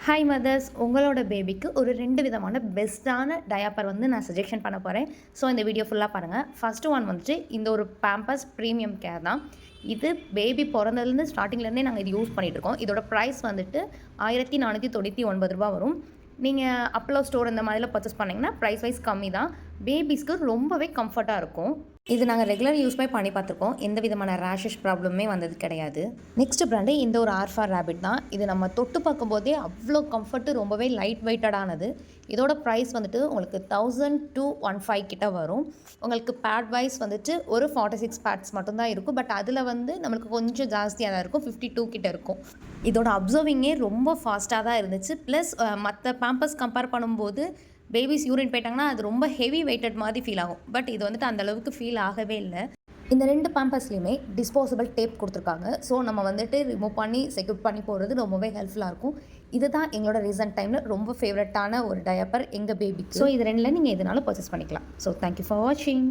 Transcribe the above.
Hi mothers, உங்களோட பேபிக்கு ஒரு 2 விதமான பெஸ்ட்டான டயாப்பர் வந்து நான் சஜெஷன் பண்ண போகிறேன். ஸோ இந்த வீடியோ ஃபுல்லாக பாருங்கள். ஃபஸ்ட்டு ஒன் வந்துட்டு இந்த ஒரு பேம்பர்ஸ் ப்ரீமியம் கேர் தான். இது பேபி பிறந்ததுலேருந்து ஸ்டார்டிங்லேருந்தே நாங்கள் இது யூஸ் பண்ணிகிட்ருக்கோம். இதோட ப்ரைஸ் வந்துட்டு ₹1499 வரும். நீங்கள் அப்பலோ ஸ்டோர் இந்த மாதிரிலாம் பர்ச்சேஸ் பண்ணிங்கன்னா ப்ரைஸ் வைஸ் கம்மி தான். பேபிஸ்க்கு ரொம்பவே கம்ஃபர்ட்டாக இருக்கும். இது நாங்கள் ரெகுலர் யூஸ்மே பண்ணி பார்த்துருக்கோம். எந்த விதமான ரேஷஸ் ப்ராப்ளமே வந்தது கிடையாது. நெக்ஸ்ட் பிராண்டு இந்த ஒரு ஆர்ஃபார் ரேபிட் தான். இது நம்ம தொட்டு பார்க்கும்போதே அவ்வளோ கம்ஃபர்ட்டு, ரொம்பவே லைட் வெயிட்டடானது. இதோட ப்ரைஸ் வந்துட்டு உங்களுக்கு 1215 கிட்ட வரும். உங்களுக்கு பேட் வைஸ் வந்துட்டு ஒரு 46 பேட்ஸ் மட்டும்தான் இருக்கும். பட் அதில் வந்து நம்மளுக்கு கொஞ்சம் ஜாஸ்தியாக தான் இருக்கும், 52 கிட்ட இருக்கும். இதோட அப்சர்விங்கே ரொம்ப ஃபாஸ்ட்டாக தான் இருந்துச்சு. ப்ளஸ் மற்ற பேம்பர்ஸ் கம்பேர் பண்ணும்போது பேபிஸ் யூரின் போயிட்டாங்கன்னா அது ரொம்ப ஹெவி வெயிட்டட் மாதிரி ஃபீல் ஆகும். பட் இது வந்துட்டு அந்தளவுக்கு ஃபீல் ஆகவே இல்லை. இந்த 2 பேம்பர்ஸ்லேயுமே டிஸ்போசபிள் டேப் கொடுத்துருக்காங்க. ஸோ நம்ம வந்துட்டு ரிமூவ் பண்ணி செக்யூர் பண்ணி போடுறது ரொம்பவே ஹெல்ப்ஃபுல்லாக இருக்கும். இதுதான் எங்களோட ரீசன்ட் டைமில் ரொம்ப ஃபேவரட்டான ஒரு டயப்பர் எங்கள் பேபிக்கு. ஸோ இது 2ல் நீங்கள் எதுனாலும் பர்ச்சேஸ் பண்ணிக்கலாம். ஸோ தேங்க்யூ ஃபார் வாட்சிங்.